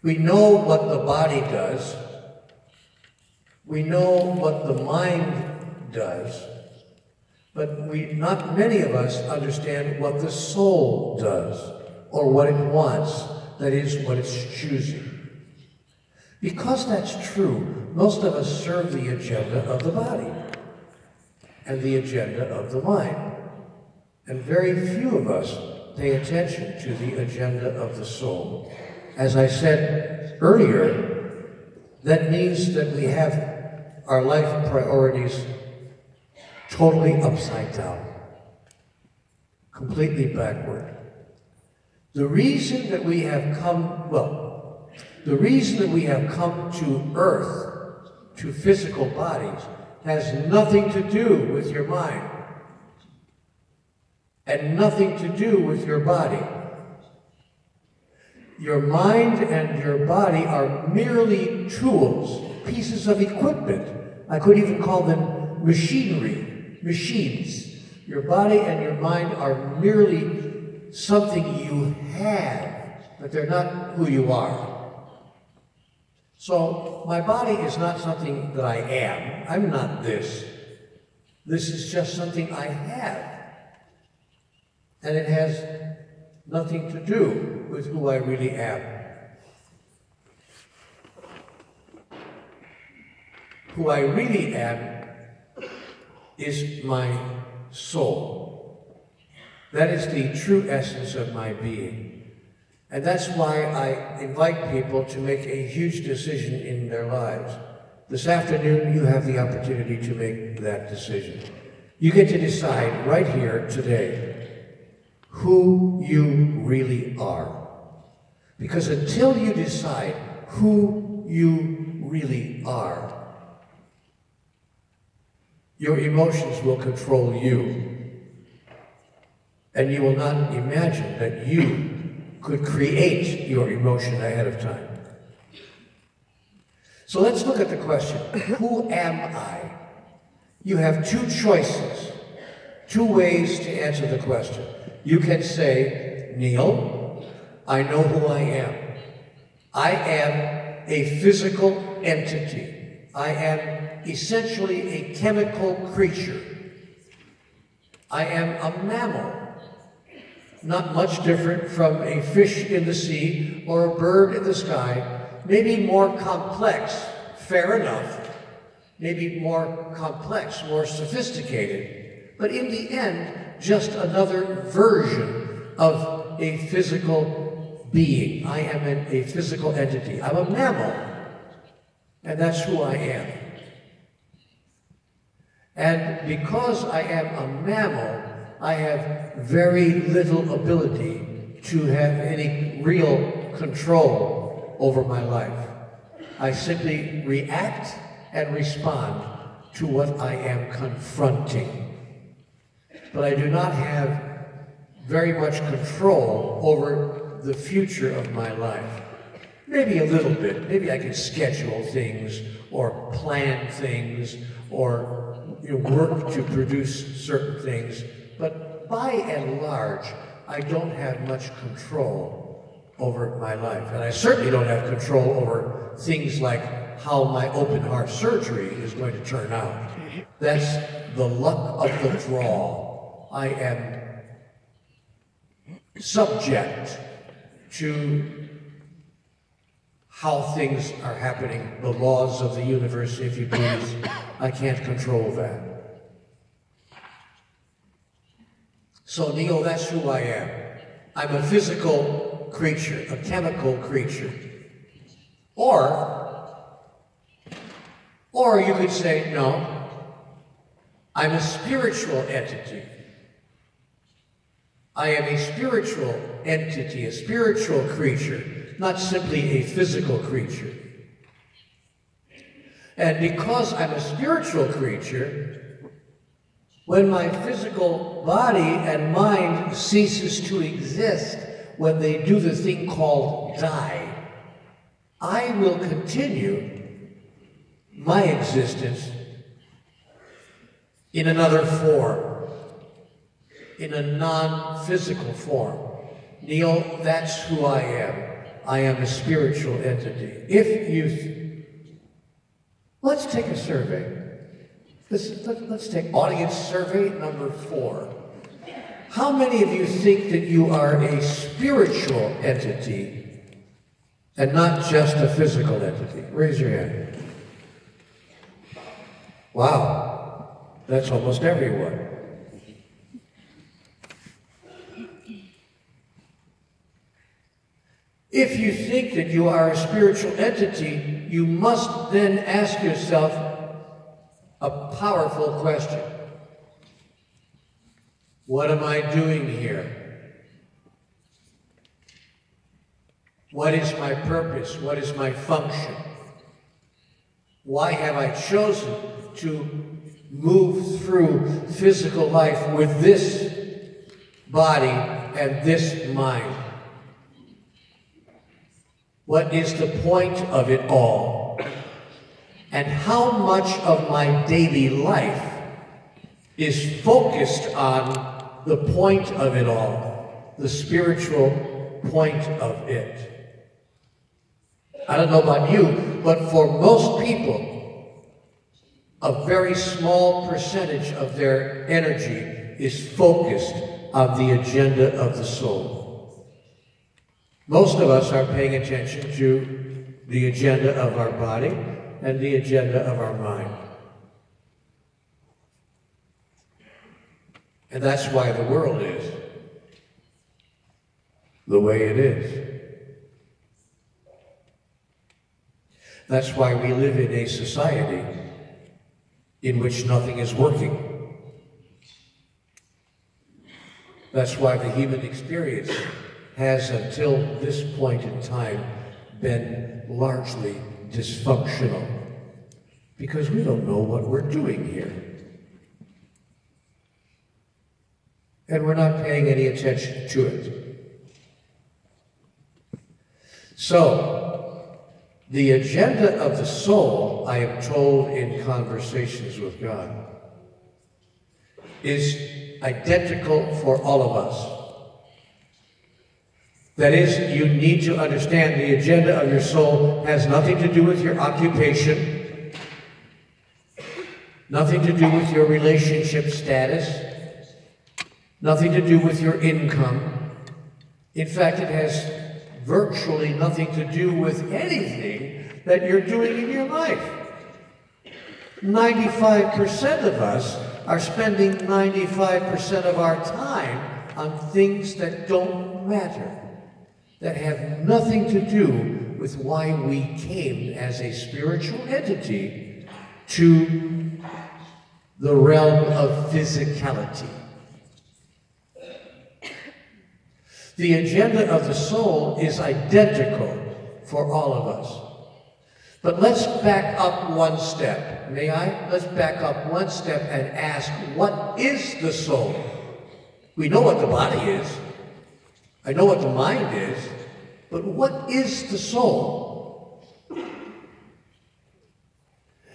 We know what the body does. We know what the mind does. But not many of us understand what the soul does, or what it wants, that is, what it's choosing. Because that's true, most of us serve the agenda of the body and the agenda of the mind. And very few of us pay attention to the agenda of the soul. As I said earlier, that means that we have our life priorities totally upside down, completely backward. The reason that we have come, the reason that we have come to earth, to physical bodies, has nothing to do with your mind and nothing to do with your body. Your mind and your body are merely tools, pieces of equipment. I could even call them machinery, machines. Your body and your mind are merely something you have, but they're not who you are. So my body is not something that I am. I'm not this. This is just something I have. And it has nothing to do with who I really am. Who I really am is my soul. That is the true essence of my being. And that's why I invite people to make a huge decision in their lives. This afternoon, you have the opportunity to make that decision. You get to decide right here today who you really are. Because until you decide who you really are, your emotions will control you. And you will not imagine that you could create your emotion ahead of time. So let's look at the question, who am I? You have two choices, two ways to answer the question. You can say, Neal, I know who I am. I am a physical entity. I am essentially a chemical creature. I am a mammal. Not much different from a fish in the sea or a bird in the sky, maybe more complex, fair enough, maybe more complex, more sophisticated, but in the end, just another version of a physical being. I am a physical entity. I'm a mammal, and that's who I am. And because I am a mammal, I have very little ability to have any real control over my life. I simply react and respond to what I am confronting. But I do not have very much control over the future of my life. Maybe a little bit. Maybe I can schedule things or plan things or work to produce certain things. But by and large, I don't have much control over my life. And I certainly don't have control over things like how my open heart surgery is going to turn out. That's the luck of the draw. I am subject to how things are happening, the laws of the universe, if you please. I can't control that. So, Neal, that's who I am. I'm a physical creature, a chemical creature. Or you could say, no, I'm a spiritual entity. I am a spiritual entity, a spiritual creature, not simply a physical creature. And because I'm a spiritual creature, when my physical body and mind ceases to exist, when they do the thing called die, I will continue my existence in another form, in a non-physical form. Neal, that's who I am. I am a spiritual entity. If you, let's take a survey. Let's take audience survey number 4. How many of you think that you are a spiritual entity and not just a physical entity? Raise your hand. Wow, that's almost everyone. If you think that you are a spiritual entity, you must then ask yourself a powerful question. What am I doing here? What is my purpose? What is my function? Why have I chosen to move through physical life with this body and this mind? What is the point of it all? And how much of my daily life is focused on the point of it all, the spiritual point of it? I don't know about you, but for most people, a very small percentage of their energy is focused on the agenda of the soul. Most of us are paying attention to the agenda of our body and the agenda of our mind. And that's why the world is the way it is. That's why we live in a society in which nothing is working. That's why the human experience has, until this point in time, been largely dysfunctional, because we don't know what we're doing here. And we're not paying any attention to it. So, the agenda of the soul, I am told in conversations with God, is identical for all of us. That is, you need to understand the agenda of your soul has nothing to do with your occupation, nothing to do with your relationship status, nothing to do with your income. In fact, it has virtually nothing to do with anything that you're doing in your life. 95% of us are spending 95% of our time on things that don't matter, that have nothing to do with why we came as a spiritual entity to the realm of physicality. The agenda of the soul is identical for all of us. But let's back up one step. May I? Let's back up one step and ask, what is the soul? We know what the body is. I know what the mind is. But what is the soul?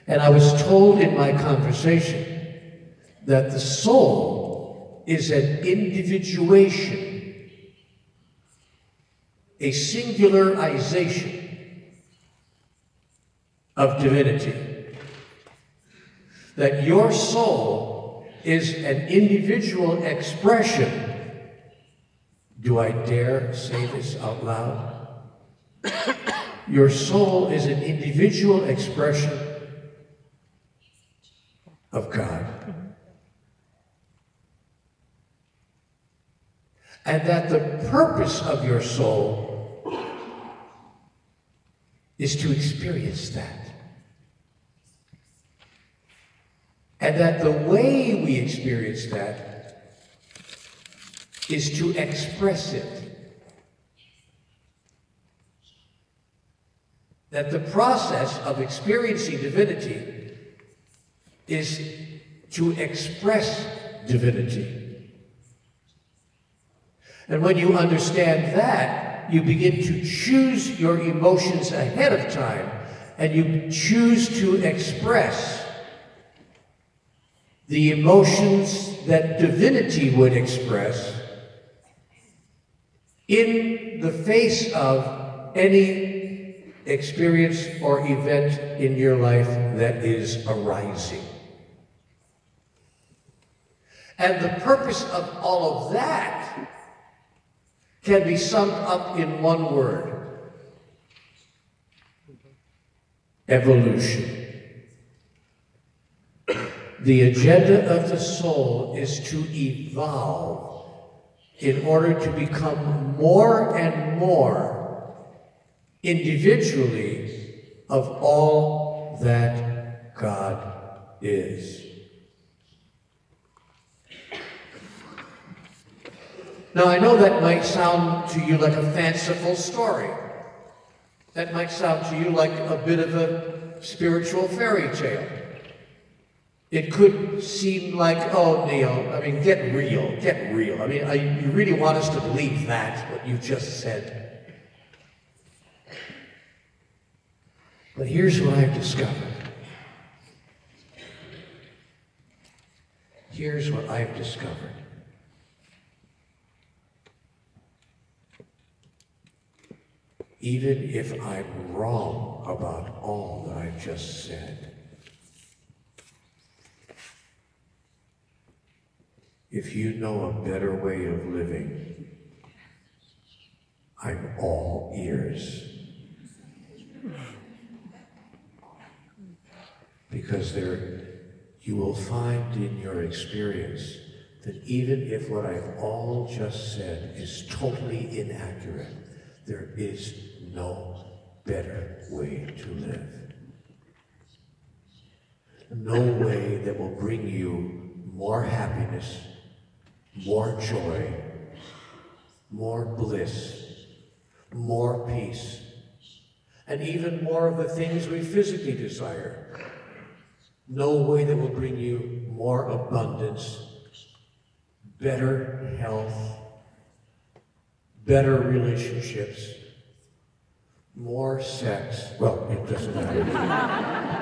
And I was told in my conversation that the soul is an individuation, a singularization of divinity. That your soul is an individual expression. Do I dare say this out loud? Your soul is an individual expression of God. And that the purpose of your soul is to experience that. And that the way we experience that is to express it. That the process of experiencing divinity is to express divinity. And when you understand that, you begin to choose your emotions ahead of time, and you choose to express the emotions that divinity would express in the face of any experience or event in your life that is arising. And the purpose of all of that can be summed up in one word: evolution. The agenda of the soul is to evolve in order to become more and more individually of all that God is. Now, I know that might sound to you like a fanciful story. That might sound to you like a bit of a spiritual fairy tale. It could seem like, oh, Neal, I mean, get real, get real. I mean, you really want us to believe that, what you just said. But here's what I've discovered. Here's what I've discovered. Even if I'm wrong about all that I've just said, if you know a better way of living, I'm all ears. Because you will find in your experience that even if what I've all just said is totally inaccurate, there is no better way to live. No way that will bring you more happiness, more joy, more bliss, more peace, and even more of the things we physically desire. No way that will bring you more abundance, better health, better relationships, more sex. Well, it doesn't matter.